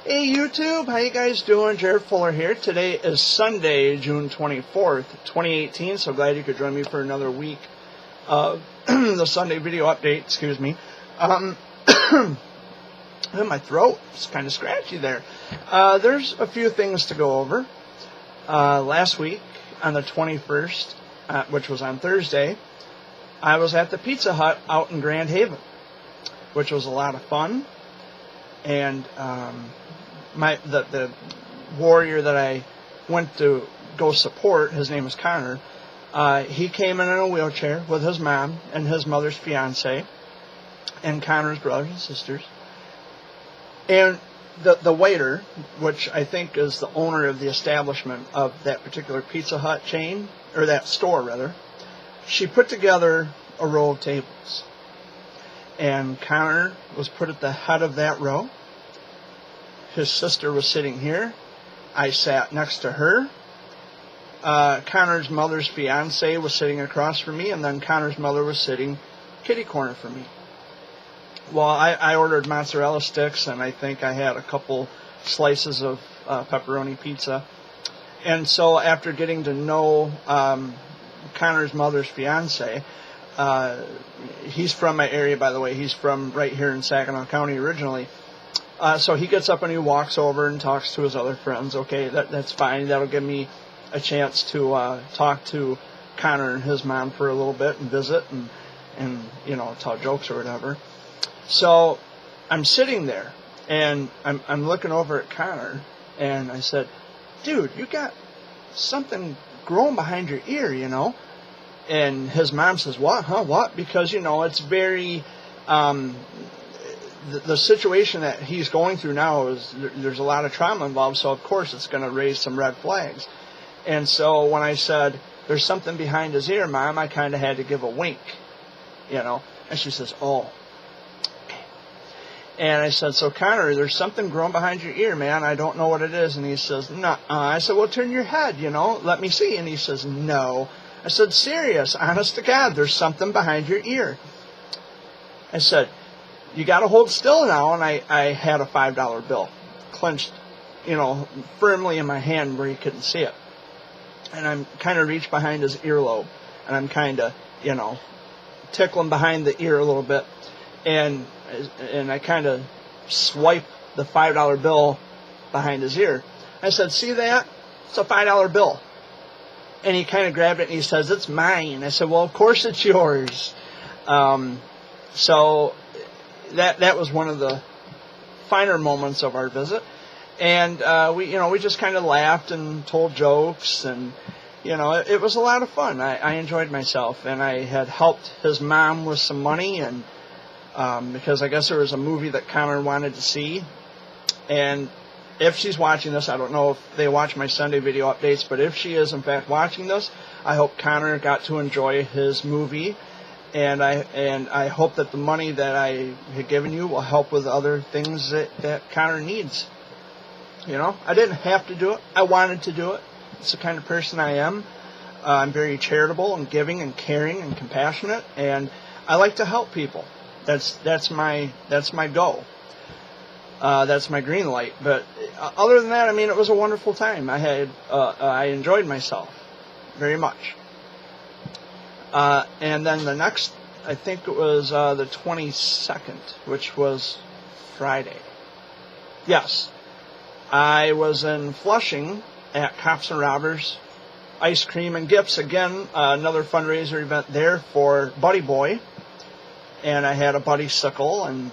Hey YouTube, how you guys doing? Jared Fuller here. Today is Sunday, June 24th, 2018, so glad you could join me for another week of the Sunday video update, excuse me. My throat is kind of scratchy there. There's a few things to go over. Last week, on the 21st, which was on Thursday, I was at the Pizza Hut out in Grand Haven, which was a lot of fun. And the warrior that I went to go support, his name is Connor, he came in a wheelchair with his mom and his mother's fiance and Connor's brothers and sisters. And the waiter, which I think is the owner of the establishment of that particular Pizza Hut chain, or that store rather, she put together a row of tables. And Connor was put at the head of that row. His sister was sitting here. I sat next to her. Connor's mother's fiance was sitting across from me, and then Connor's mother was sitting kitty corner from me. Well, I ordered mozzarella sticks, and I think I had a couple slices of pepperoni pizza. And so after getting to know Connor's mother's fiance, he's from my area, by the way. He's from right here in Saginaw County originally. So he gets up and he walks over and talks to his other friends. Okay, that's fine. That'll give me a chance to talk to Connor and his mom for a little bit and visit and you know, tell jokes or whatever. So I'm sitting there and I'm looking over at Connor and I said, "Dude, you got something growing behind your ear, you know?" And his mom says, "What? Huh? What?" Because, you know, it's very... The situation that he's going through now is there's a lot of trauma involved, so of course it's going to raise some red flags. And so when I said, "There's something behind his ear, Mom," I kind of had to give a wink, you know. And she says, "Oh, okay." And I said, "So Connor, there's something growing behind your ear, man. I don't know what it is." And he says, "No." I said, "Well, turn your head, you know, let me see." And he says, "No." I said, "Serious, honest to God, there's something behind your ear." I said, "You got to hold still now." And I had a $5 bill clenched, you know, firmly in my hand where he couldn't see it. And I'm kind of reached behind his earlobe. And I'm kind of, you know, tickling behind the ear a little bit. And I kind of swipe the $5 bill behind his ear. I said, "See that? It's a $5 bill." And he kind of grabbed it and he says, "It's mine." I said, "Well, of course it's yours." So... That was one of the finer moments of our visit, and we just kind of laughed and told jokes, and you know, it was a lot of fun. I enjoyed myself, and I had helped his mom with some money, and because I guess there was a movie that Connor wanted to see, and if she's watching this, I don't know if they watch my Sunday video updates, but if she is in fact watching this, I hope Connor got to enjoy his movie. And I hope that the money that I had given you will help with other things that Connor needs. You know, I didn't have to do it. I wanted to do it. It's the kind of person I am. I'm very charitable and giving and caring and compassionate, and I like to help people. That's my goal. That's my green light. But other than that, I mean, it was a wonderful time. I enjoyed myself very much. And then the next, I think it was the 22nd, which was Friday. Yes. I was in Flushing at Cops and Robbers Ice Cream and Gifts. Again, another fundraiser event there for Buddy Boy. And I had a Buddy Sickle, and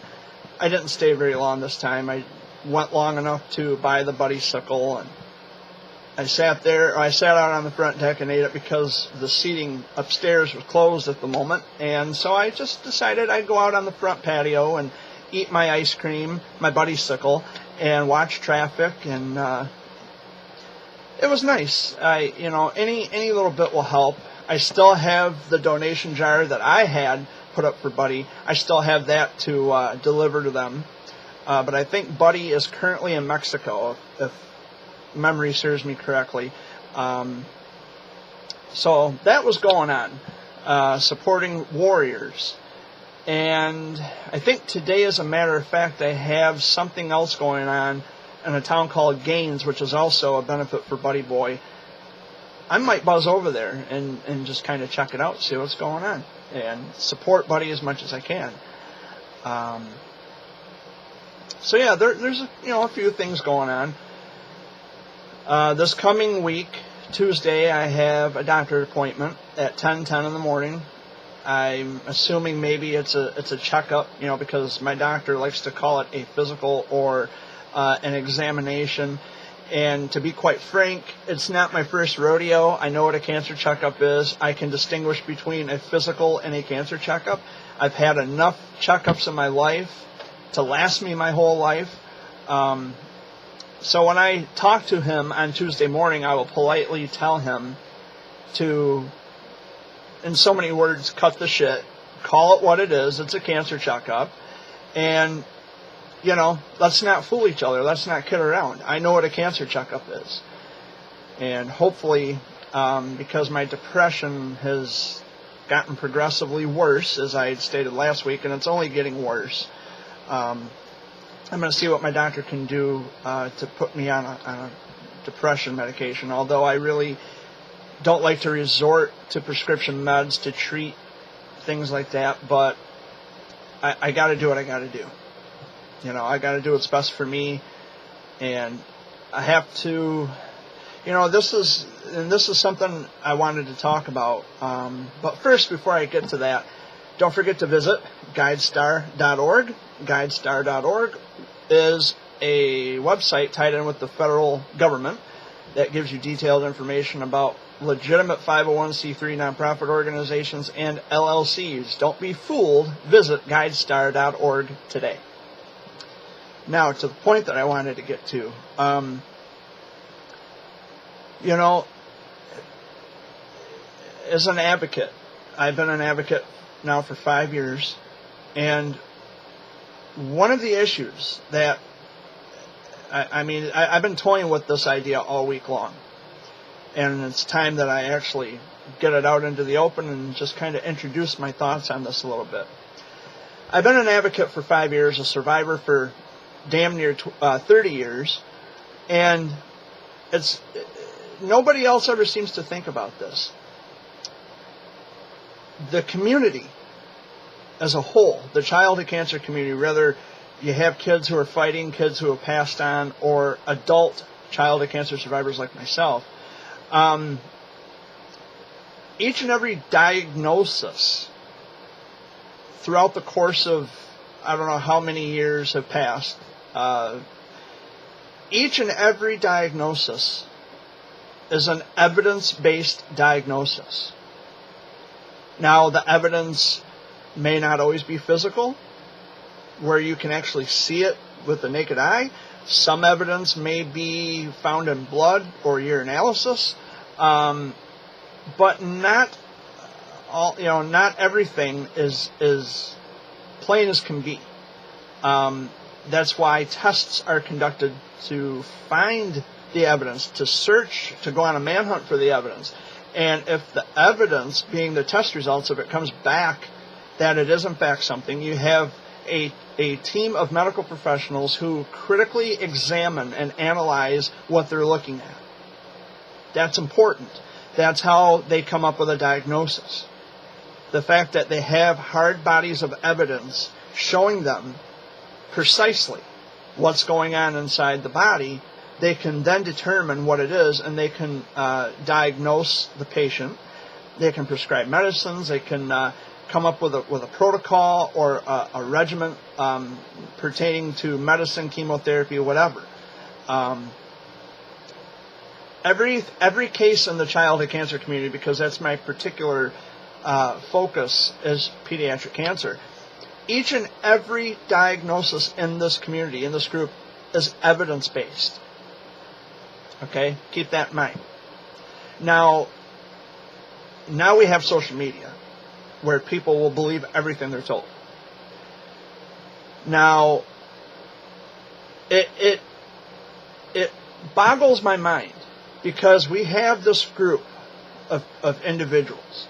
I didn't stay very long this time. I went long enough to buy the Buddy Sickle, and I sat out on the front deck and ate it because the seating upstairs was closed at the moment. And so I just decided I'd go out on the front patio and eat my ice cream, my Buddy Sickle, and watch traffic. And it was nice. Any little bit will help. I still have the donation jar that I had put up for Buddy. I still have that to deliver to them. But I think Buddy is currently in Mexico, if memory serves me correctly. So that was going on, supporting warriors. And I think today, as a matter of fact, I have something else going on in a town called Gaines, which is also a benefit for Buddy Boy, I might buzz over there and just kind of check it out, see what's going on, and support Buddy as much as I can. So yeah, there's a few things going on. This coming week, Tuesday, I have a doctor appointment at 10:10 in the morning. I'm assuming maybe it's a checkup, because my doctor likes to call it a physical or an examination. And to be quite frank, it's not my first rodeo. I know what a cancer checkup is. I can distinguish between a physical and a cancer checkup. I've had enough checkups in my life to last me my whole life. So when I talk to him on Tuesday morning, I will politely tell him to, in so many words, cut the shit, call it what it is. It's a cancer checkup. And let's not fool each other. Let's not kid around. I know what a cancer checkup is. And hopefully, because my depression has gotten progressively worse, as I had stated last week, and it's only getting worse, I'm going to see what my doctor can do to put me on a depression medication, although I really don't like to resort to prescription meds to treat things like that, but I got to do what I got to do. I got to do what's best for me, and I have to, this is something I wanted to talk about. But first, before I get to that, don't forget to visit GuideStar.org. GuideStar.org is a website tied in with the federal government that gives you detailed information about legitimate 501c3 nonprofit organizations and LLCs. Don't be fooled. Visit GuideStar.org today. Now, to the point that I wanted to get to, as an advocate, I've been an advocate now for 5 years, and one of the issues that, I've been toying with this idea all week long, and it's time that I actually get it out into the open and just kind of introduce my thoughts on this a little bit. I've been an advocate for 5 years, a survivor for damn near 30 years, and it's nobody else ever seems to think about this. The community as a whole, the childhood cancer community, whether you have kids who are fighting, kids who have passed on, or adult childhood cancer survivors like myself, each and every diagnosis throughout the course of, I don't know how many years have passed, each and every diagnosis is an evidence-based diagnosis. Now, the evidence may not always be physical, where you can actually see it with the naked eye. Some evidence may be found in blood or urinalysis, but not all. Not everything is plain as can be. That's why tests are conducted to find the evidence, to search, to go on a manhunt for the evidence. And if the evidence, being the test results, if it comes back that it is in fact something, you have a team of medical professionals who critically examine and analyze what they're looking at. That's important. That's how they come up with a diagnosis. The fact that they have hard bodies of evidence showing them precisely what's going on inside the body, they can then determine what it is, and they can diagnose the patient. They can prescribe medicines. They can come up with a protocol or a regimen pertaining to medicine, chemotherapy, whatever. Every case in the childhood cancer community, because that's my particular focus, is pediatric cancer. Each and every diagnosis in this community, in this group, is evidence-based. Okay? Keep that in mind. Now we have social media, where people will believe everything they're told. Now, it boggles my mind, because we have this group of individuals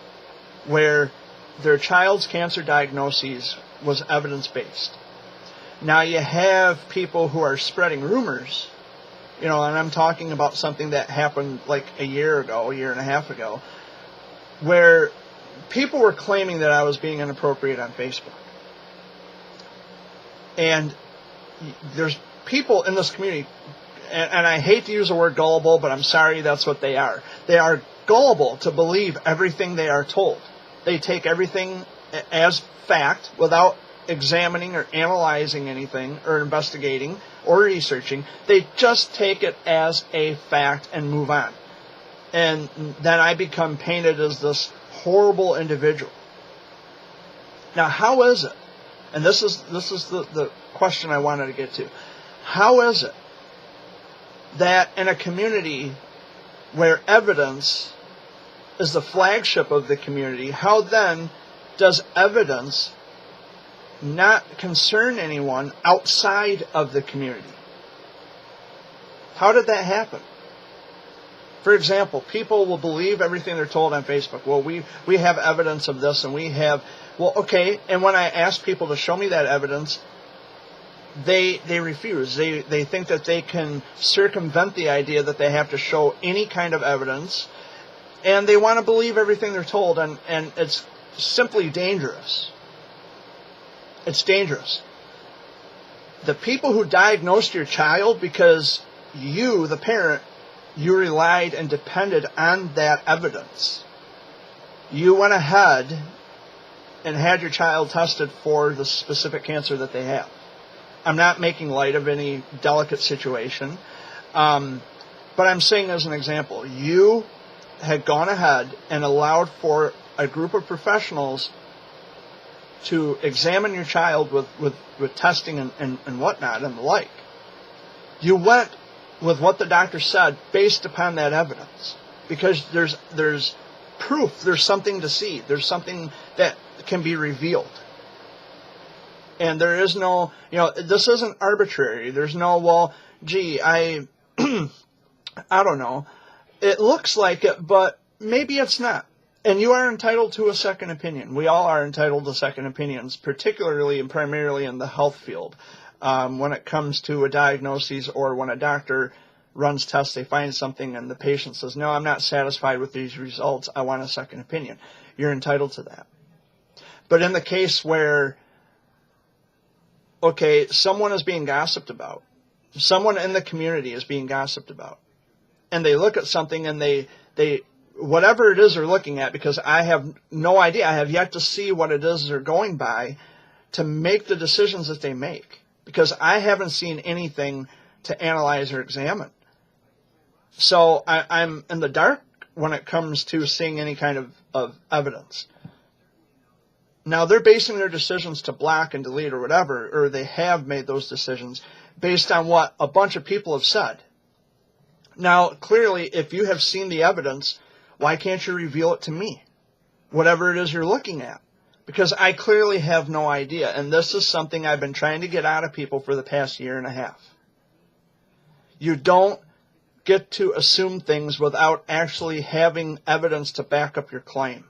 where their child's cancer diagnoses was evidence-based. Now you have people who are spreading rumors and I'm talking about something that happened like a year and a half ago, where people were claiming that I was being inappropriate on Facebook. And there's people in this community, and I hate to use the word gullible, but I'm sorry, that's what they are. They are gullible to believe everything they are told. They take everything as fact without examining or analyzing anything or investigating or researching. They just take it as a fact and move on. And then I become painted as this horrible individual. Now, how is it? And this is the question I wanted to get to. How is it that in a community where evidence is the flagship of the community, how then does evidence not concern anyone outside of the community? How did that happen? For example, people will believe everything they're told on Facebook. Well, we have evidence of this, and we have... Well, okay, and when I ask people to show me that evidence, they refuse. They think that they can circumvent the idea that they have to show any kind of evidence, and they want to believe everything they're told, and it's simply dangerous. It's dangerous. The people who diagnosed your child because you, the parent, you relied and depended on that evidence. You went ahead and had your child tested for the specific cancer that they have. I'm not making light of any delicate situation, but I'm saying as an example, you had gone ahead and allowed for a group of professionals to examine your child with testing and whatnot and the like. You went with what the doctor said based upon that evidence, because there's proof, there's something to see, there's something that can be revealed. And there is no, this isn't arbitrary. There's no, well, gee, I don't know. It looks like it, but maybe it's not. And you are entitled to a second opinion. We all are entitled to second opinions, particularly and primarily in the health field. When it comes to a diagnosis, or when a doctor runs tests, they find something and the patient says, no, I'm not satisfied with these results, I want a second opinion. You're entitled to that. But in the case where, okay, someone is being gossiped about, someone in the community is being gossiped about, and they look at something and they whatever it is they're looking at, because I have no idea, I have yet to see what it is they're going by to make the decisions that they make, because I haven't seen anything to analyze or examine. So I'm in the dark when it comes to seeing any kind of evidence. Now, they're basing their decisions to block and delete or whatever, or they have made those decisions based on what a bunch of people have said. Now, clearly, if you have seen the evidence, why can't you reveal it to me? Whatever it is you're looking at. Because I clearly have no idea, and this is something I've been trying to get out of people for the past year and a half. You don't get to assume things without actually having evidence to back up your claim.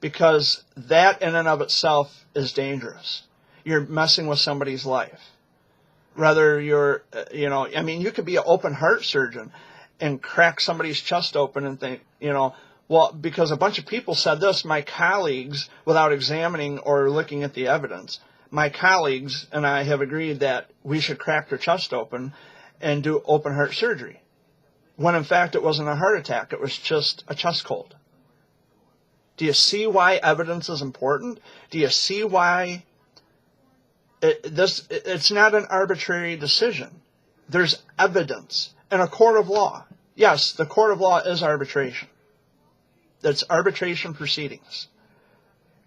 Because that in and of itself is dangerous. You're messing with somebody's life. Whether you're, you could be an open heart surgeon and crack somebody's chest open and think, well, because a bunch of people said this, my colleagues, without examining or looking at the evidence, my colleagues and I have agreed that we should crack their chest open and do open heart surgery. When in fact it wasn't a heart attack, it was just a chest cold. Do you see why evidence is important? Do you see why it's not an arbitrary decision? There's evidence in a court of law. Yes, the court of law is arbitration. That's arbitration proceedings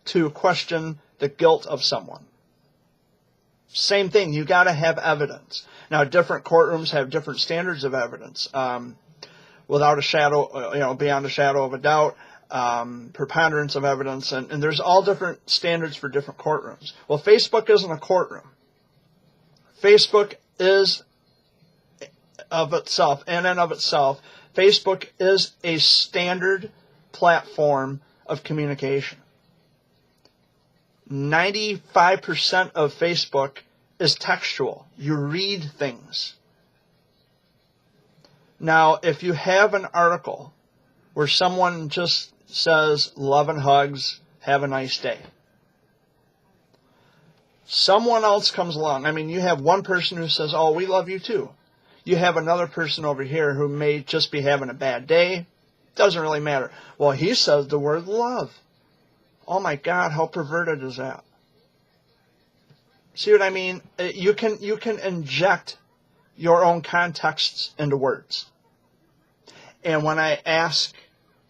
to question the guilt of someone. Same thing, you got to have evidence. Now, different courtrooms have different standards of evidence. Without a shadow, beyond a shadow of a doubt, preponderance of evidence, and there's all different standards for different courtrooms. Well, Facebook isn't a courtroom. Facebook is of itself, in and of itself, Facebook is a standard platform of communication. 95% of Facebook is textual. You read things. Now, if you have an article where someone just says, love and hugs, have a nice day, someone else comes along. I mean, you have one person who says, oh, we love you too. You have another person over here who may just be having a bad day. Doesn't really matter. Well, he says the word love. Oh my God, how perverted is that? See what I mean? You can inject your own contexts into words. And when I ask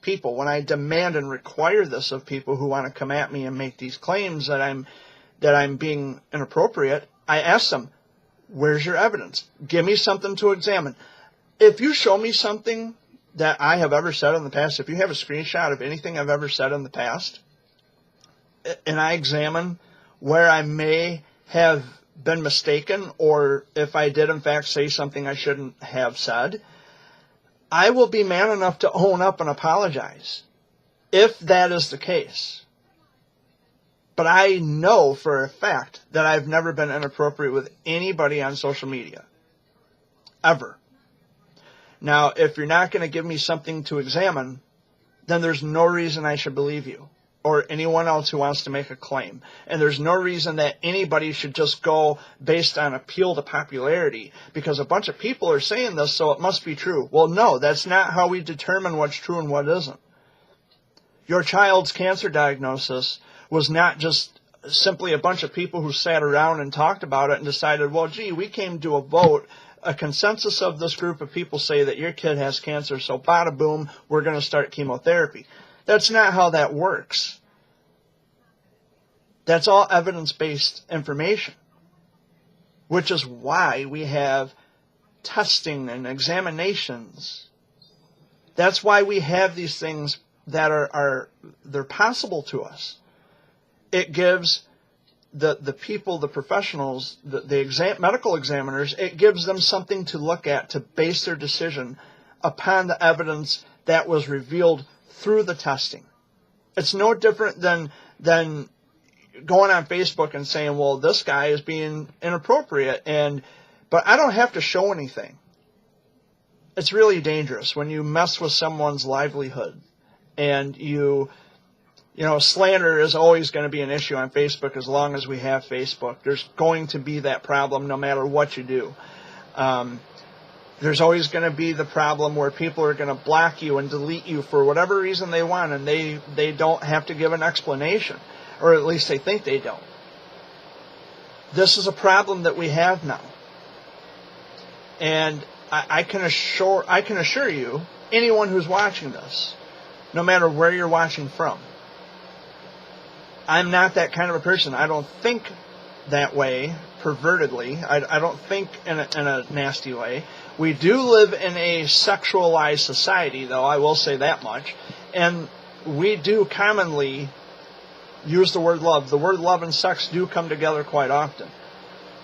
people, when I demand and require this of people who want to come at me and make these claims that I'm being inappropriate, I ask them, where's your evidence? Give me something to examine. If you show me something that I have ever said in the past, if you have a screenshot of anything I've ever said in the past, and I examine where I may have been mistaken, or if I did in fact say something I shouldn't have said, I will be man enough to own up and apologize, if that is the case. But I know for a fact that I've never been inappropriate with anybody on social media. Ever. Now, if you're not going to give me something to examine, then there's no reason I should believe you or anyone else who wants to make a claim. And there's no reason that anybody should just go based on appeal to popularity because a bunch of people are saying this, so it must be true. Well, no, that's not how we determine what's true and what isn't. Your child's cancer diagnosis was not just simply a bunch of people who sat around and talked about it and decided, well, gee, we came to a vote. A consensus of this group of people say that your kid has cancer, so bada boom, we're going to start chemotherapy. That's not how that works. That's all evidence-based information, which is why we have testing and examinations. That's why we have these things that they're possible to us. It gives the people, the professionals, the medical examiners, it gives them something to look at to base their decision upon the evidence that was revealed through the testing. It's no different than going on Facebook and saying, well, this guy is being inappropriate, but I don't have to show anything. It's really dangerous when you mess with someone's livelihood and slander is always going to be an issue on Facebook as long as we have Facebook. There's going to be that problem no matter what you do. There's always going to be the problem where people are going to block you and delete you for whatever reason they want, and they don't have to give an explanation, or at least they think they don't. This is a problem that we have now. And I can assure you, anyone who's watching this, no matter where you're watching from, I'm not that kind of a person. I don't think that way pervertedly. I don't think in a nasty way. We do live in a sexualized society, though, I will say that much. And we do commonly use the word love. The word love and sex do come together quite often.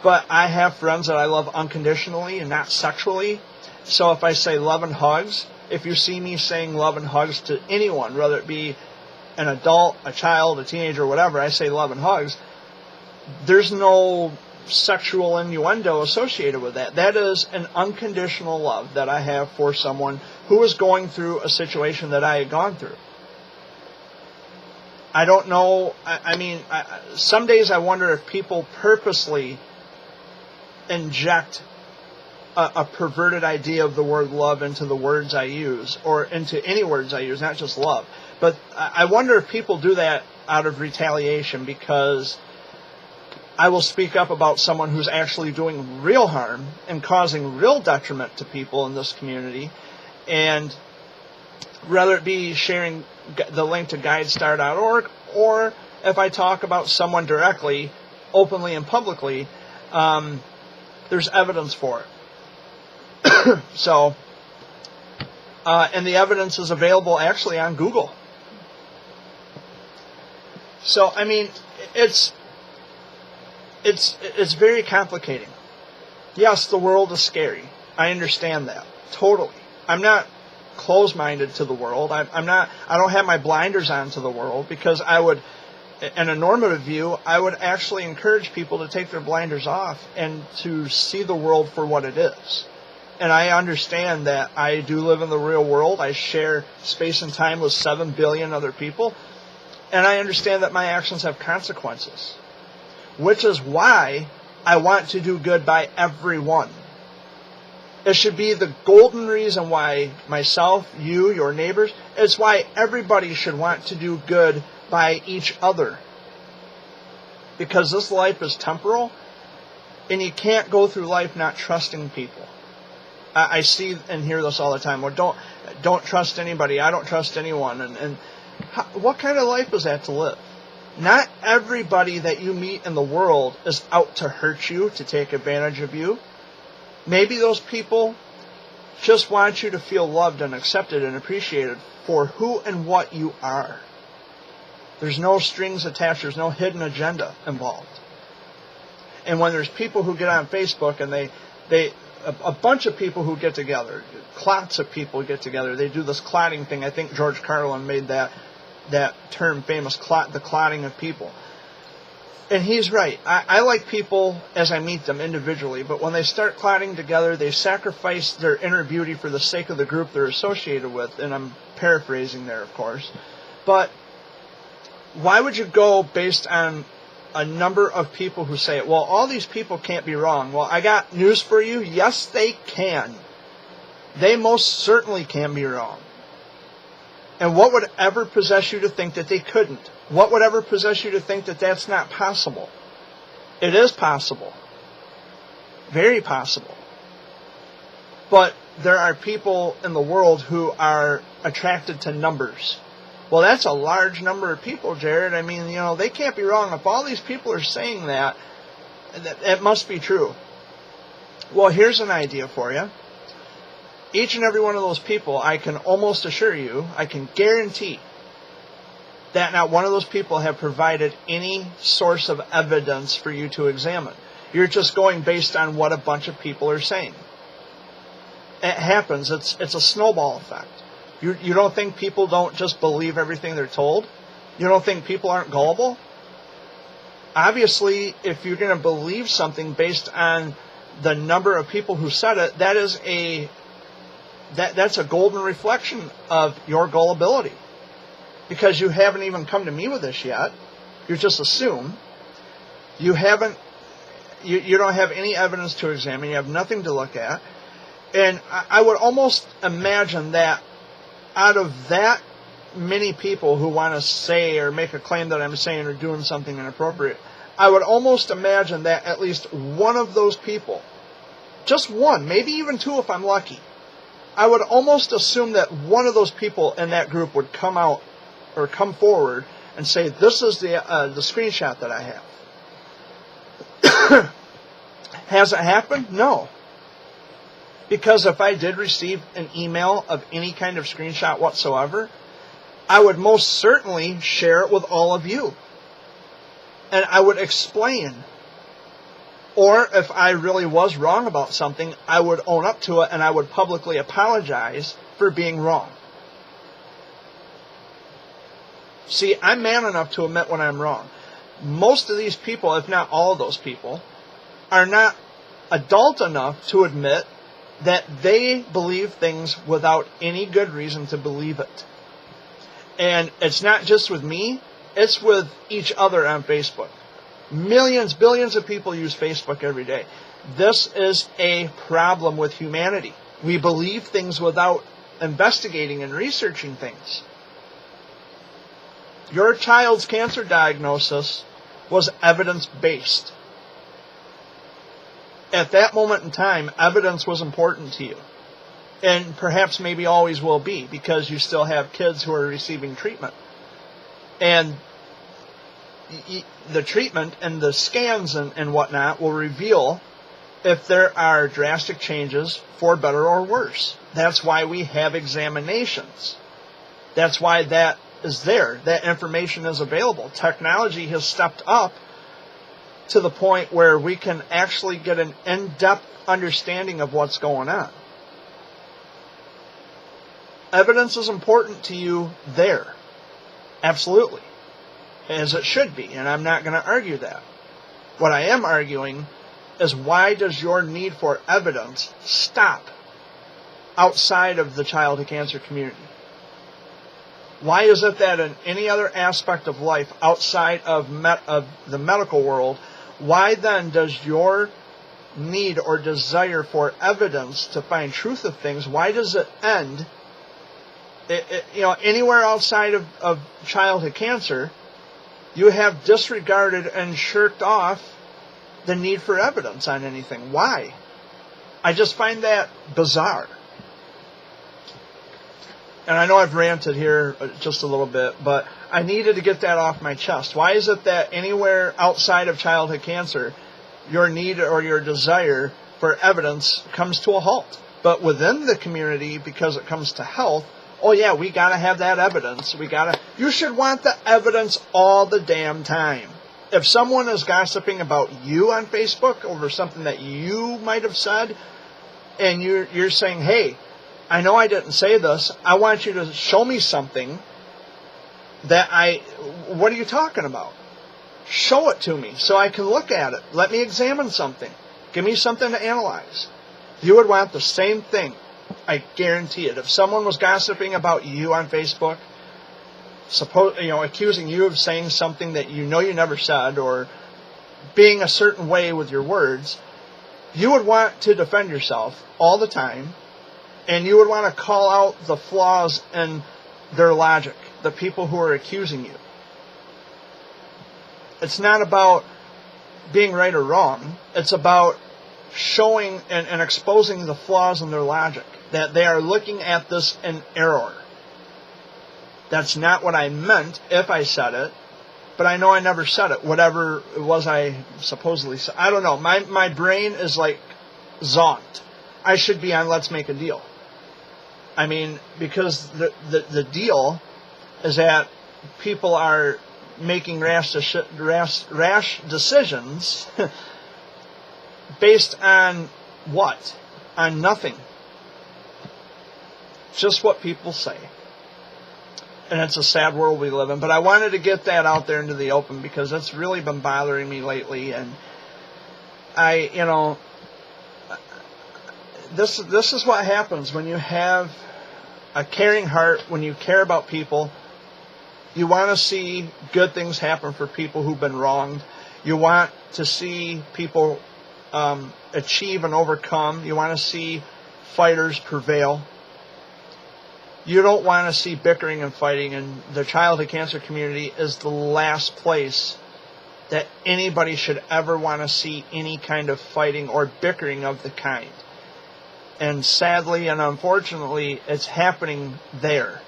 But I have friends that I love unconditionally and not sexually. So if I say love and hugs, if you see me saying love and hugs to anyone, whether it be an adult, a child, a teenager, whatever, I say love and hugs, there's no sexual innuendo associated with that. That is an unconditional love that I have for someone who is going through a situation that I had gone through. I don't know, some days I wonder if people purposely inject a perverted idea of the word love into the words I use, or into any words I use, not just love. But I wonder if people do that out of retaliation, because I will speak up about someone who's actually doing real harm and causing real detriment to people in this community. And whether it be sharing the link to GuideStar.org, or if I talk about someone directly, openly and publicly, there's evidence for it. So, and the evidence is available actually on Google. So, it's very complicating. Yes, the world is scary. I understand that. Totally. I'm not closed-minded to the world. I don't have my blinders on to the world, because I would, in a normative view, I would actually encourage people to take their blinders off and to see the world for what it is. And I understand that I do live in the real world. I share space and time with 7 billion other people. And I understand that my actions have consequences. Which is why I want to do good by everyone. It should be the golden reason why myself, you, your neighbors, it's why everybody should want to do good by each other. Because this life is temporal, and you can't go through life not trusting people. I see and hear this all the time. Well, don't trust anybody. I don't trust anyone. And what kind of life is that to live? Not everybody that you meet in the world is out to hurt you, to take advantage of you. Maybe those people just want you to feel loved and accepted and appreciated for who and what you are. There's no strings attached. There's no hidden agenda involved. And when there's people who get on Facebook and a bunch of people who get together, clots of people get together, they do this clotting thing. I think George Carlin made that term famous, the clotting of people. And he's right. I like people as I meet them individually, but when they start clotting together, they sacrifice their inner beauty for the sake of the group they're associated with. And I'm paraphrasing there, of course. But why would you go based on a number of people who say, well, all these people can't be wrong? Well, I got news for you. Yes, they can. They most certainly can be wrong. And what would ever possess you to think that they couldn't? What would ever possess you to think that that's not possible? It is possible. Very possible. But there are people in the world who are attracted to numbers. Well, that's a large number of people, Jared. I mean, they can't be wrong. If all these people are saying that, it must be true. Well, here's an idea for you. Each and every one of those people, I can almost assure you, I can guarantee that not one of those people have provided any source of evidence for you to examine. You're just going based on what a bunch of people are saying. It happens. It's a snowball effect. You don't think people don't just believe everything they're told? You don't think people aren't gullible? Obviously, if you're going to believe something based on the number of people who said it, that's a golden reflection of your gullibility. Because you haven't even come to me with this yet. You just assume. You don't have any evidence to examine. You have nothing to look at. And I would almost imagine that out of that many people who want to say or make a claim that I'm saying or doing something inappropriate, I would almost imagine that at least one of those people, just one, maybe even two if I'm lucky, I would almost assume that one of those people in that group would come out or come forward and say, this is the screenshot that I have. Has it happened? No. Because if I did receive an email of any kind of screenshot whatsoever, I would most certainly share it with all of you. And I would explain. Or if I really was wrong about something, I would own up to it and I would publicly apologize for being wrong. See, I'm man enough to admit when I'm wrong. Most of these people, if not all of those people, are not adult enough to admit that they believe things without any good reason to believe it. And it's not just with me, it's with each other on Facebook. Millions, billions of people use Facebook every day. This is a problem with humanity. We believe things without investigating and researching things. Your child's cancer diagnosis was evidence-based. At that moment in time, evidence was important to you. And perhaps maybe always will be, because you still have kids who are receiving treatment. And the treatment and the scans and whatnot will reveal if there are drastic changes for better or worse. That's why we have examinations. That's why that is there. That information is available. Technology has stepped up to the point where we can actually get an in-depth understanding of what's going on. Evidence is important to you there. Absolutely. As it should be. And I'm not going to argue that. What I am arguing is, why does your need for evidence stop outside of the childhood cancer community? Why is it that in any other aspect of life outside of the medical world, why then does your need or desire for evidence to find truth of things, why does it end anywhere outside of childhood cancer? You have disregarded and shirked off the need for evidence on anything. Why? I just find that bizarre. And I know I've ranted here just a little bit, but I needed to get that off my chest. Why is it that anywhere outside of childhood cancer, your need or your desire for evidence comes to a halt? But within the community, because it comes to health, oh yeah, we got to have that evidence. You should want the evidence all the damn time. If someone is gossiping about you on Facebook over something that you might have said, and you're saying, hey, I know I didn't say this, I want you to show me something what are you talking about? Show it to me so I can look at it. Let me examine something. Give me something to analyze. You would want the same thing. I guarantee it. If someone was gossiping about you on Facebook, accusing you of saying something that you know you never said, or being a certain way with your words, you would want to defend yourself all the time, and you would want to call out the flaws in their logic, the people who are accusing you. It's not about being right or wrong. It's about showing and exposing the flaws in their logic, that they are looking at this in error. That's not what I meant if I said it, but I know I never said it. Whatever it was I supposedly said. I don't know. My brain is like zonked. I should be on Let's Make a Deal. I mean, because the deal is that people are making rash decisions based on what? On nothing. Just what people say. And it's a sad world we live in. But I wanted to get that out there into the open because that's really been bothering me lately. And this is what happens when you have a caring heart, when you care about people. You want to see good things happen for people who've been wronged. You want to see people achieve and overcome. You want to see fighters prevail. You don't want to see bickering and fighting, and the childhood cancer community is the last place that anybody should ever want to see any kind of fighting or bickering of the kind. And sadly and unfortunately, it's happening there.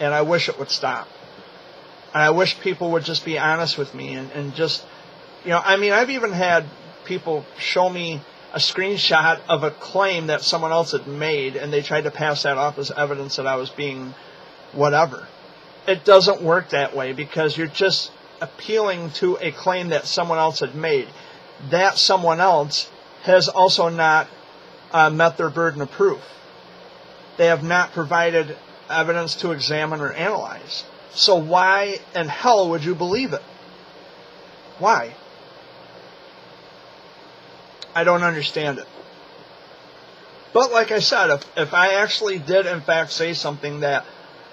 And I wish it would stop. And I wish people would just be honest with me and just, I've even had people show me a screenshot of a claim that someone else had made, and they tried to pass that off as evidence that I was being whatever. It doesn't work that way, because you're just appealing to a claim that someone else had made. That someone else has also not met their burden of proof. They have not provided evidence to examine or analyze. So why in hell would you believe it? Why? I don't understand it. But like I said, if I actually did in fact say something that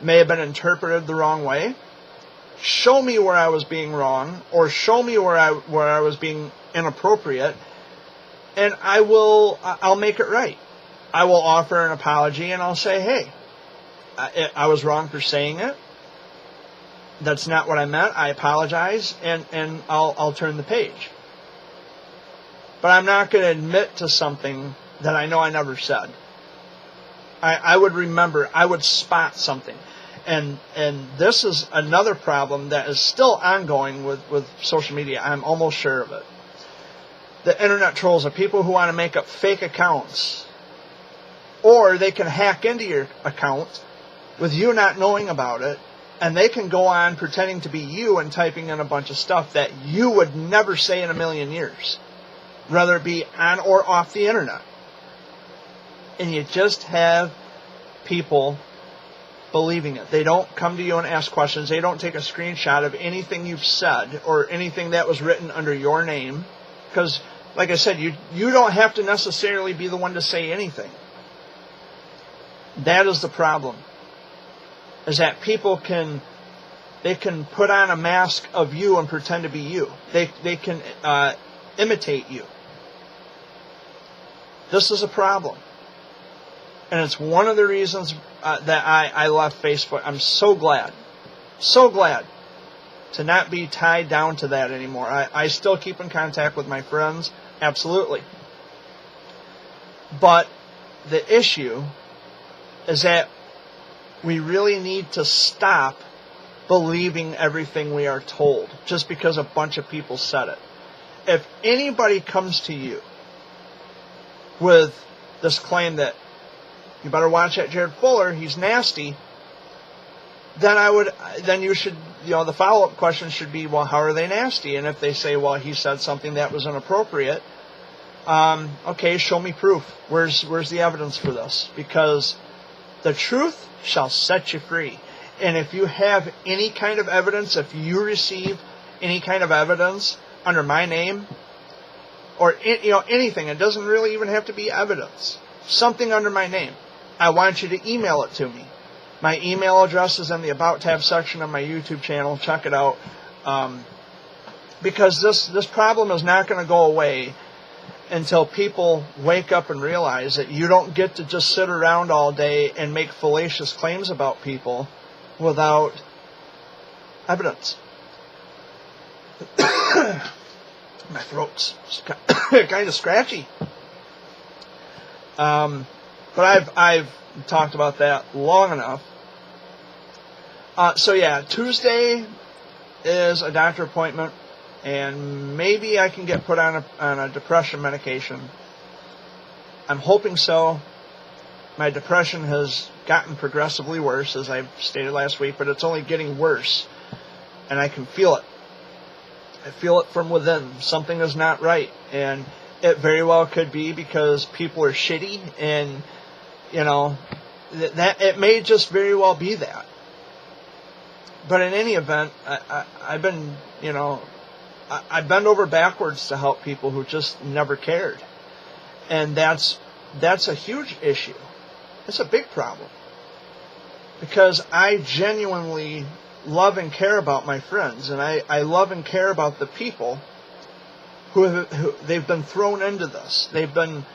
may have been interpreted the wrong way, show me where I was being wrong, or show me where I was being inappropriate, and I'll make it right. I will offer an apology, and I'll say, hey, I was wrong for saying it. That's not what I meant. I apologize, and I'll turn the page. But I'm not going to admit to something that I know I never said. I would remember. I would spot something. And this is another problem that is still ongoing with social media. I'm almost sure of it. The internet trolls are people who want to make up fake accounts. Or they can hack into your account with you not knowing about it, and they can go on pretending to be you and typing in a bunch of stuff that you would never say in a million years, whether it be on or off the internet. And you just have people believing it. They don't come to you and ask questions. They don't take a screenshot of anything you've said or anything that was written under your name. Because, like I said, you don't have to necessarily be the one to say anything. That is the problem. Is that people can put on a mask of you and pretend to be you. They can imitate you. This is a problem. And it's one of the reasons that I left Facebook. I'm so glad to not be tied down to that anymore. I still keep in contact with my friends, absolutely. But the issue is that we really need to stop believing everything we are told just because a bunch of people said it. If anybody comes to you with this claim that you better watch that Jared Fuller, he's nasty, then you should, the follow-up question should be, well, how are they nasty? And if they say, well, he said something that was inappropriate, okay, show me proof. Where's the evidence for this? Because the truth shall set you free. And if you have any kind of evidence, if you receive any kind of evidence under my name, or anything, it doesn't really even have to be evidence, something under my name, I want you to email it to me. My email address is in the About tab section of my YouTube channel. Check it out. Because this problem is not going to go away until people wake up and realize that you don't get to just sit around all day and make fallacious claims about people without evidence. My throat's kind of scratchy. But I've talked about that long enough. So yeah, Tuesday is a doctor appointment, and maybe I can get put on a depression medication. I'm hoping so. My depression has gotten progressively worse, as I stated last week, but it's only getting worse, and I can feel it. I feel it from within. Something is not right, and it very well could be because people are shitty, and that it may just very well be that. But in any event, I've been, I bend over backwards to help people who just never cared, and that's a huge issue. It's a big problem because I genuinely love and care about my friends, and I love and care about the people who they've been thrown into this. They've been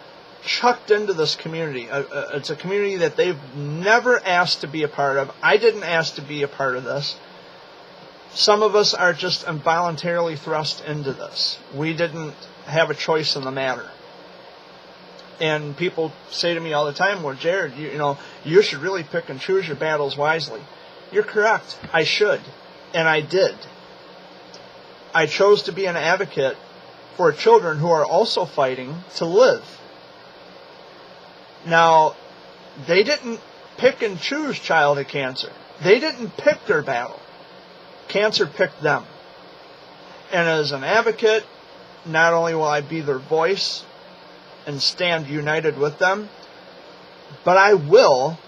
chucked into this community. It's a community that they've never asked to be a part of. I didn't ask to be a part of this. Some of us are just involuntarily thrust into this. We didn't have a choice in the matter. And people say to me all the time, well, Jared, you should really pick and choose your battles wisely. You're correct. I should. And I did. I chose to be an advocate for children who are also fighting to live. Now, they didn't pick and choose childhood cancer. They didn't pick their battle. Cancer picked them. And as an advocate, not only will I be their voice and stand united with them, but I will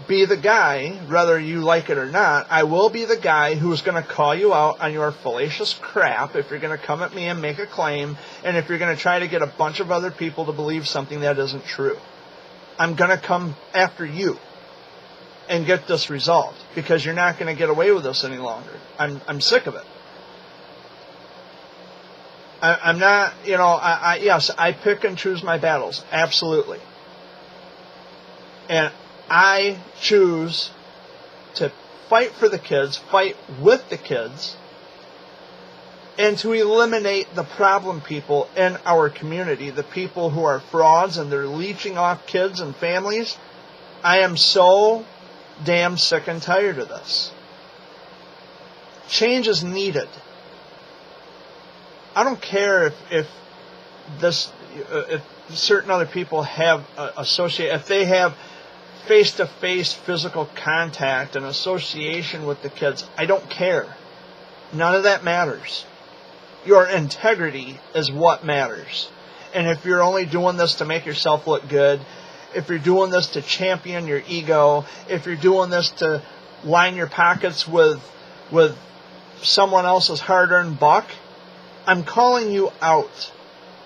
be the guy, whether you like it or not, I will be the guy who's going to call you out on your fallacious crap if you're going to come at me and make a claim, and if you're going to try to get a bunch of other people to believe something that isn't true. I'm going to come after you and get this resolved, because you're not going to get away with this any longer. I'm sick of it. I'm not, yes, I pick and choose my battles, absolutely. And I choose to fight for the kids, fight with the kids, and to eliminate the problem people in our community, the people who are frauds and they're leeching off kids and families. I am so damn sick and tired of this. Change is needed. I don't care if certain other people have if they have face-to-face physical contact and association with the kids. I don't care. None of that matters. Your integrity is what matters. And if you're only doing this to make yourself look good, if you're doing this to champion your ego, if you're doing this to line your pockets with someone else's hard-earned buck, I'm calling you out,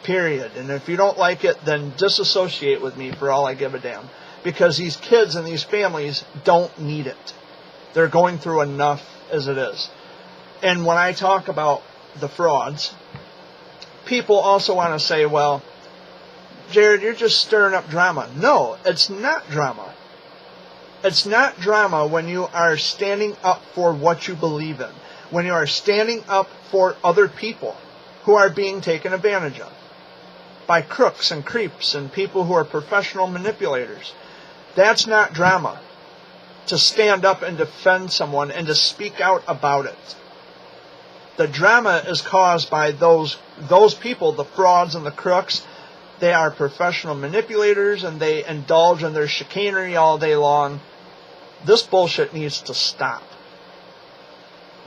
period. And if you don't like it, then disassociate with me for all I give a damn. because these kids and these families don't need it. They're going through enough as it is. And when I talk about the frauds, people also want to say, well, Jared, you're just stirring up drama. No, it's not drama. It's not drama when you are standing up for what you believe in, when you are standing up for other people who are being taken advantage of by crooks and creeps and people who are professional manipulators. That's not drama. To stand up and defend someone and to speak out about it. The drama is caused by those people, the frauds and the crooks. They are professional manipulators and they indulge in their chicanery all day long. This bullshit needs to stop.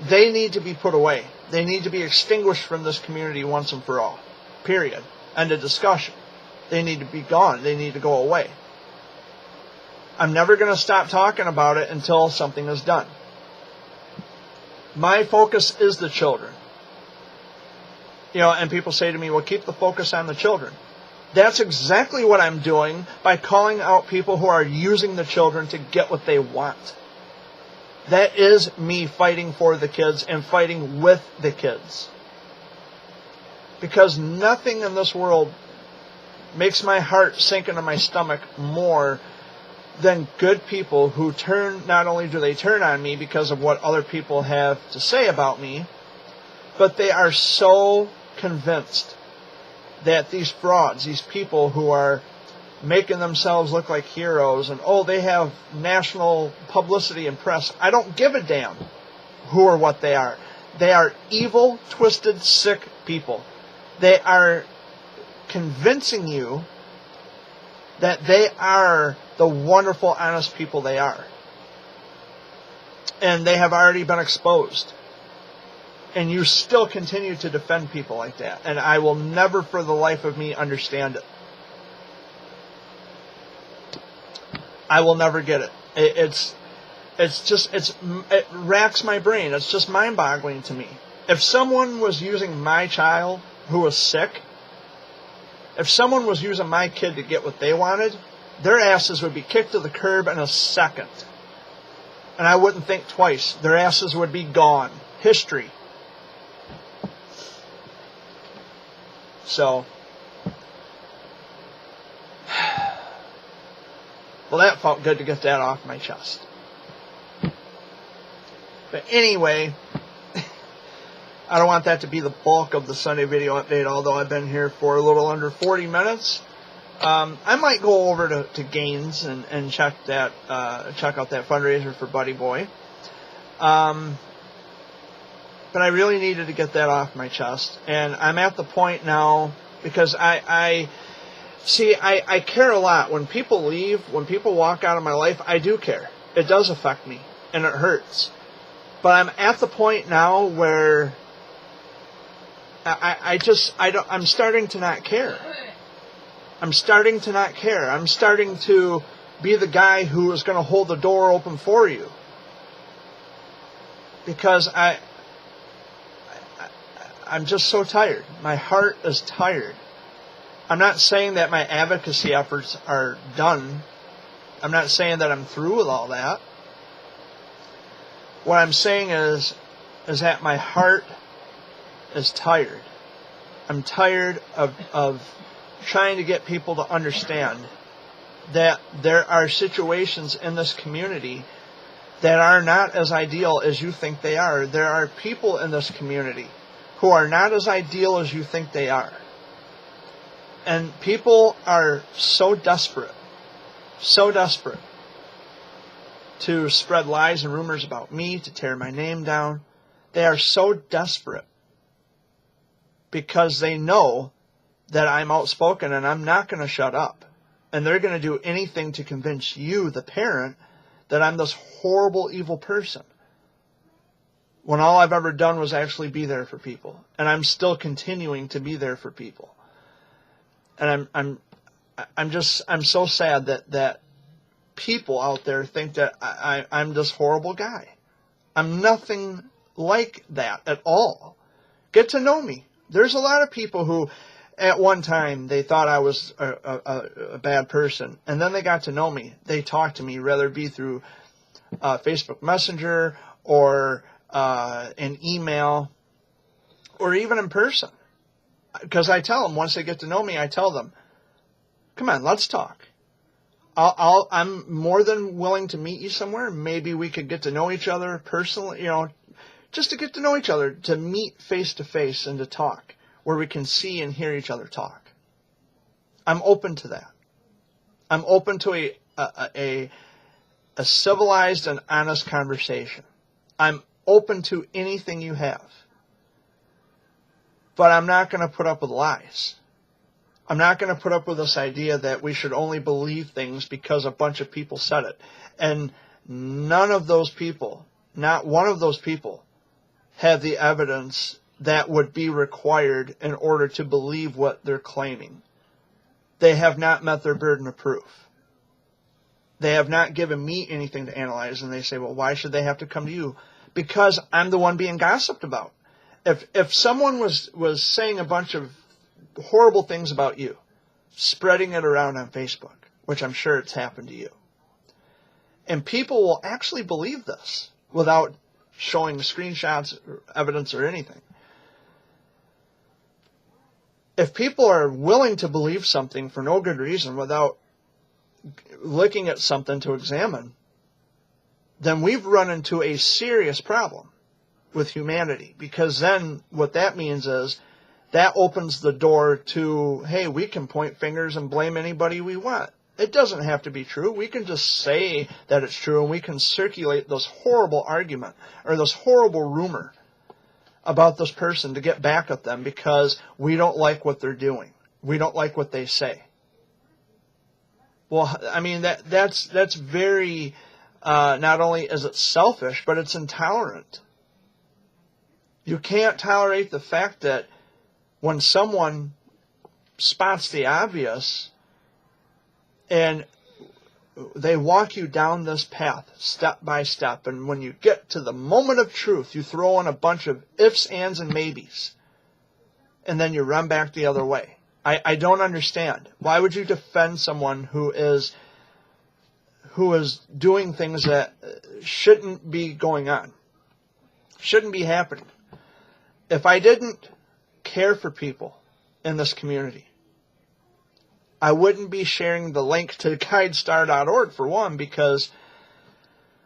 They need to be put away. They need to be extinguished from this community once and for all. Period. End of discussion. They need to be gone. They need to go away. I'm never going to stop talking about it until something is done. My focus is the children. And people say to me, well, keep the focus on the children. That's exactly what I'm doing by calling out people who are using the children to get what they want. That is me fighting for the kids and fighting with the kids. Because nothing in this world makes my heart sink into my stomach more than good people who not only do they turn on me because of what other people have to say about me, but they are so convinced that these frauds, these people who are making themselves look like heroes and, they have national publicity and press. I don't give a damn who or what they are. They are evil, twisted, sick people. They are convincing you that they are the wonderful, honest people they are. And they have already been exposed. And you still continue to defend people like that. And I will never for the life of me understand it. I will never get it. It racks my brain. It's just mind-boggling to me. If someone was using my child who was sick, if someone was using my kid to get what they wanted, their asses would be kicked to the curb in a second. And I wouldn't think twice. Their asses would be gone. History. So, well, that felt good to get that off my chest. But anyway, I don't want that to be the bulk of the Sunday video update, although I've been here for a little under 40 minutes. I might go over to Gaines and check out that fundraiser for Buddy Boy. But I really needed to get that off my chest. And I'm at the point now, because I care a lot. When people leave, when people walk out of my life, I do care. It does affect me, and it hurts. But I'm at the point now where I'm starting to not care. I'm starting to not care. I'm starting to be the guy who is going to hold the door open for you. Because I'm just so tired. My heart is tired. I'm not saying that my advocacy efforts are done. I'm not saying that I'm through with all that. What I'm saying is that my heart is tired. I'm tired of trying to get people to understand that there are situations in this community that are not as ideal as you think they are. There are people in this community who are not as ideal as you think they are. And people are so desperate to spread lies and rumors about me, to tear my name down. They are so desperate because they know that I'm outspoken and I'm not going to shut up. And they're going to do anything to convince you, the parent, that I'm this horrible, evil person. When all I've ever done was actually be there for people. And I'm still continuing to be there for people. And I'm so sad that people out there think that I'm this horrible guy. I'm nothing like that at all. Get to know me. There's a lot of people who at one time they thought I was a bad person, and then they got to know me. They talked to me, whether it be through Facebook Messenger or an email or even in person. Because I tell them, once they get to know me, I tell them, come on, let's talk. I'm more than willing to meet you somewhere. Maybe we could get to know each other personally, just to get to know each other, to meet face to face and to talk, where we can see and hear each other talk. I'm open to that. I'm open to a civilized and honest conversation. I'm open to anything you have. But I'm not going to put up with lies. I'm not going to put up with this idea that we should only believe things because a bunch of people said it. And none of those people, not one of those people, have the evidence that would be required in order to believe what they're claiming. They have not met their burden of proof. They have not given me anything to analyze, and they say, well, why should they have to come to you? Because I'm the one being gossiped about. If someone was saying a bunch of horrible things about you, spreading it around on Facebook, which I'm sure it's happened to you, and people will actually believe this without showing screenshots or evidence or anything. If people are willing to believe something for no good reason without looking at something to examine, then we've run into a serious problem with humanity. Because then what that means is that opens the door to, hey, we can point fingers and blame anybody we want. It doesn't have to be true. We can just say that it's true, and we can circulate this horrible argument or this horrible rumor about this person to get back at them because we don't like what they're doing. We don't like what they say. Well, I mean, that's very, not only is it selfish, but it's intolerant. You can't tolerate the fact that when someone spots the obvious and they walk you down this path step by step, and when you get to the moment of truth, you throw in a bunch of ifs, ands, and maybes, and then you run back the other way. I don't understand. Why would you defend someone who is doing things that shouldn't be going on, shouldn't be happening? If I didn't care for people in this community, I wouldn't be sharing the link to GuideStar.org, for one, because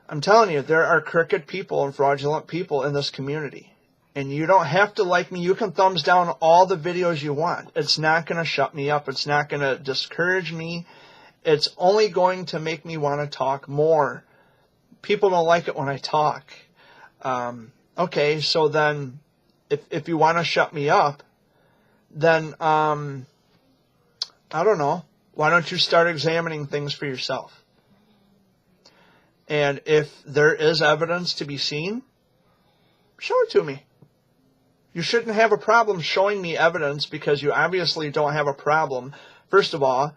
I'm telling you, there are crooked people and fraudulent people in this community. And you don't have to like me. You can thumbs down all the videos you want. It's not going to shut me up. It's not going to discourage me. It's only going to make me want to talk more. People don't like it when I talk. Okay, so then if you want to shut me up, then I don't know. Why don't you start examining things for yourself? And if there is evidence to be seen, show it to me. You shouldn't have a problem showing me evidence, because you obviously don't have a problem, first of all,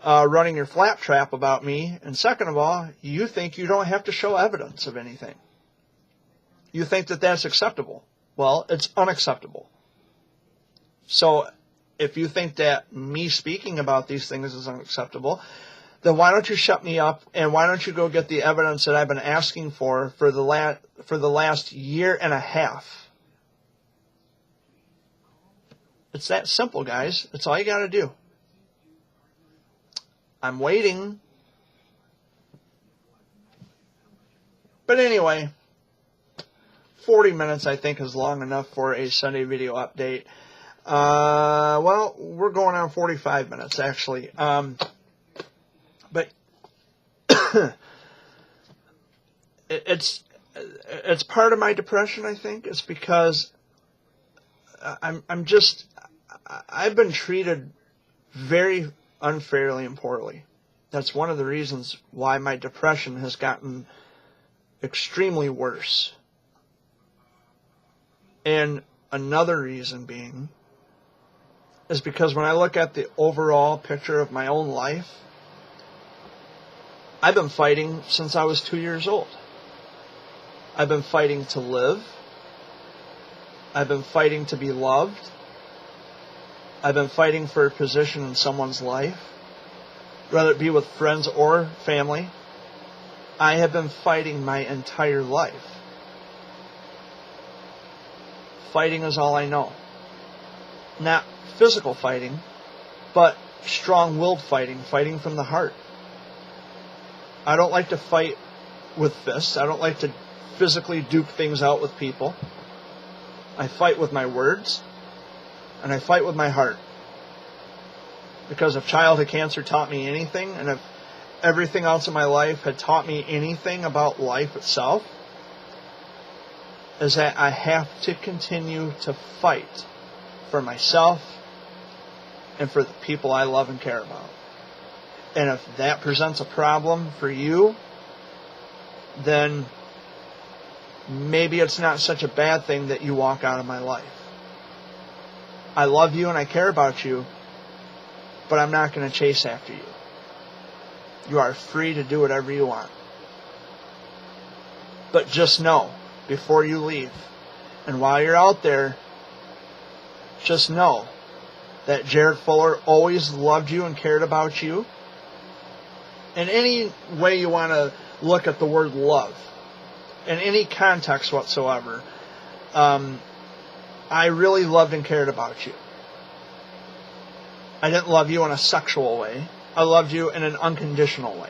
running your flap trap about me. And second of all, you think you don't have to show evidence of anything. You think that that's acceptable. Well, it's unacceptable. So if you think that me speaking about these things is unacceptable, then why don't you shut me up, and why don't you go get the evidence that I've been asking for the last year and a half? It's that simple, guys. That's all you got to do. I'm waiting. But anyway, 40 minutes I think is long enough for a Sunday video update. Well, we're going on 45 minutes actually. But it's part of my depression, I think. It's because I've been treated very unfairly and poorly. That's one of the reasons why my depression has gotten extremely worse. And another reason being is because when I look at the overall picture of my own life, I've been fighting since I was 2 years old. I've been fighting to live. I've been fighting to be loved. I've been fighting for a position in someone's life, whether it be with friends or family. I have been fighting my entire life. Fighting is all I know. Not physical fighting, but strong-willed fighting, fighting from the heart. I don't like to fight with fists. I don't like to physically duke things out with people. I fight with my words, and I fight with my heart. Because if childhood cancer taught me anything, and if everything else in my life had taught me anything about life itself, is that I have to continue to fight for myself and for the people I love and care about. And if that presents a problem for you, then maybe it's not such a bad thing that you walk out of my life. I love you and I care about you, but I'm not going to chase after you. You are free to do whatever you want. But just know, before you leave, and while you're out there, just know that Jared Fuller always loved you and cared about you. In any way you want to look at the word love, in any context whatsoever, I really loved and cared about you. I didn't love you in a sexual way. I loved you in an unconditional way.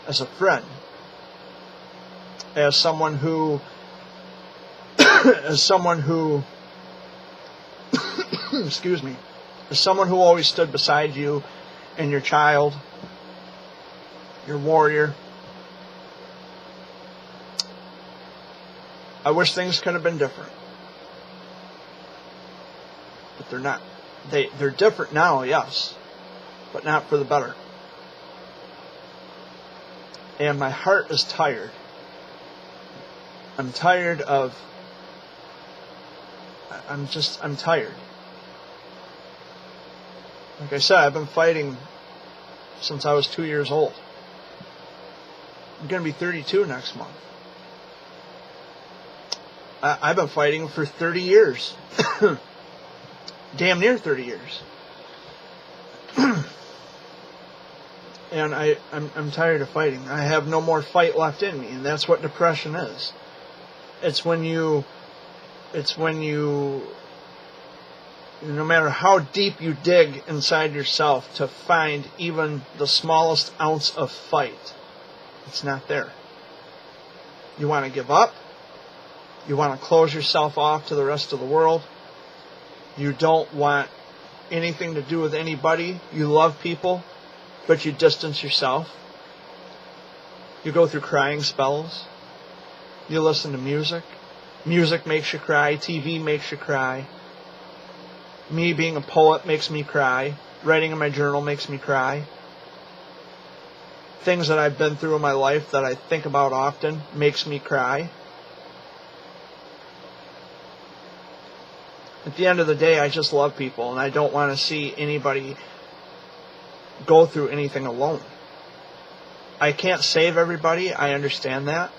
As a friend. As someone who excuse me, as someone who always stood beside you and your child, your warrior. I wish things could have been different. But they're not. They're different now, yes, but not for the better. And my heart is tired. I'm tired of... I'm tired. Like I said, I've been fighting since I was 2 years old. I'm going to be 32 next month. I've been fighting for 30 years. Damn near 30 years. And I'm tired of fighting. I have no more fight left in me, and that's what depression is. It's when you, no matter how deep you dig inside yourself to find even the smallest ounce of fight, it's not there. You want to give up. You want to close yourself off to the rest of the world. You don't want anything to do with anybody. You love people, but you distance yourself. You go through crying spells. You listen to music. Music makes you cry. TV makes you cry. Me being a poet makes me cry. Writing in my journal makes me cry. Things that I've been through in my life that I think about often makes me cry. At the end of the day, I just love people, and I don't want to see anybody go through anything alone. I can't save everybody, I understand that.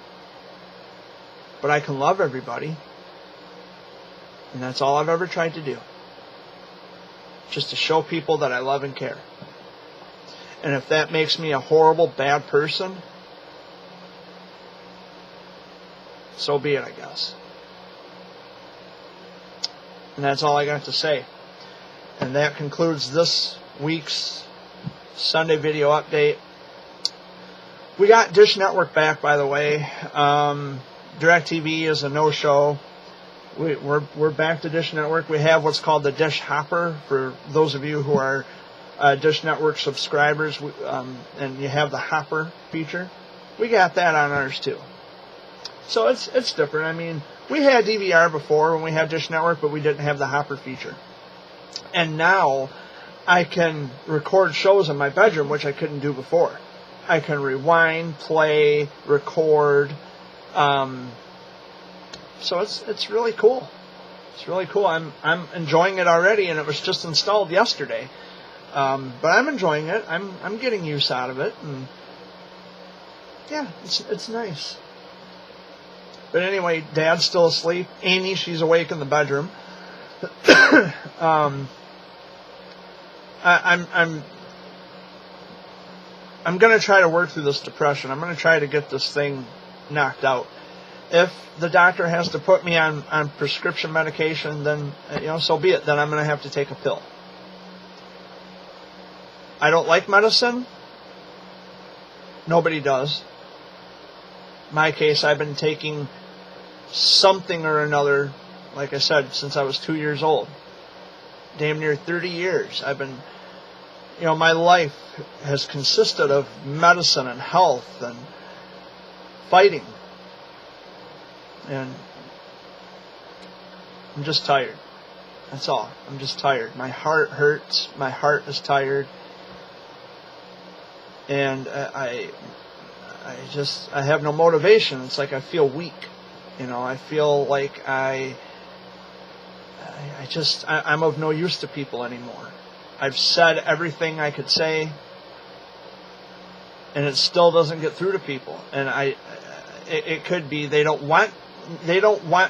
But I can love everybody. And that's all I've ever tried to do. Just to show people that I love and care. And if that makes me a horrible, bad person, so be it, I guess. And that's all I got to say. And that concludes this week's Sunday video update. We got Dish Network back, by the way. DirecTV is a no-show. We're back to Dish Network. We have what's called the Dish Hopper for those of you who are Dish Network subscribers, and you have the Hopper feature. We got that on ours too. So it's different. I mean, we had DVR before when we had Dish Network, but we didn't have the Hopper feature. And now I can record shows in my bedroom, which I couldn't do before. I can rewind, play, record. So it's really cool. It's really cool. I'm enjoying it already, and it was just installed yesterday. But I'm enjoying it. I'm getting use out of it, and yeah, it's nice. But anyway, Dad's still asleep. Amy, she's awake in the bedroom. I'm going to try to work through this depression. I'm going to try to get this thing knocked out. If the doctor has to put me on prescription medication, then, so be it. Then I'm going to have to take a pill. I don't like medicine. Nobody does. In my case, I've been taking something or another, like I said, since I was 2 years old. Damn near 30 years. I've been, my life has consisted of medicine and health and fighting. And I'm just tired. That's all. I'm just tired. My heart hurts. My heart is tired. And I have no motivation. It's like I feel weak. I feel like I'm of no use to people anymore. I've said everything I could say, and it still doesn't get through to people. And it could be they don't want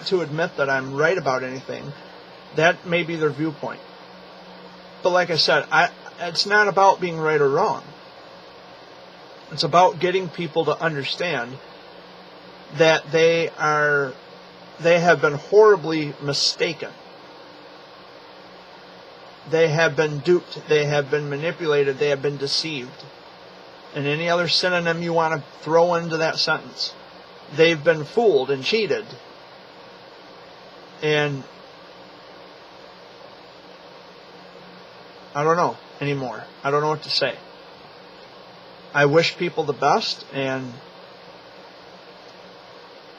to admit that I'm right about anything. That may be their viewpoint. But like I said, it's not about being right or wrong. It's about getting people to understand that they have been horribly mistaken. They have been duped. They have been manipulated. They have been deceived. And any other synonym you want to throw into that sentence. They've been fooled and cheated. And I don't know anymore. I don't know what to say. I wish people the best, and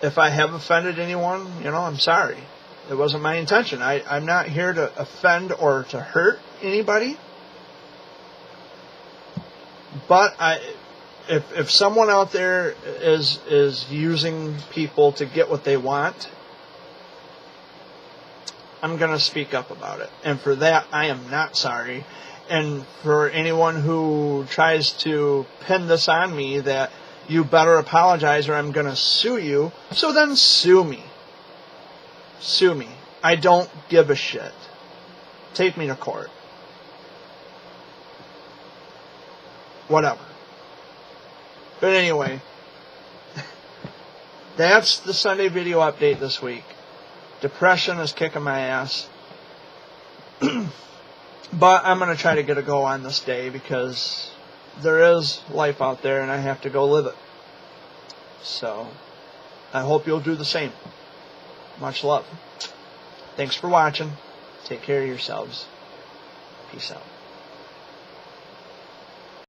if I have offended anyone, I'm sorry. It wasn't my intention. I'm not here to offend or to hurt anybody. But if someone out there is using people to get what they want, I'm going to speak up about it. And for that, I am not sorry. And for anyone who tries to pin this on me that you better apologize or I'm going to sue you, so then sue me. Sue me. I don't give a shit. Take me to court. Whatever. But anyway, that's the Sunday video update this week. Depression is kicking my ass. But I'm going to try to get a go on this day because there is life out there and I have to go live it. So, I hope you'll do the same. Much love. Thanks for watching. Take care of yourselves. Peace out.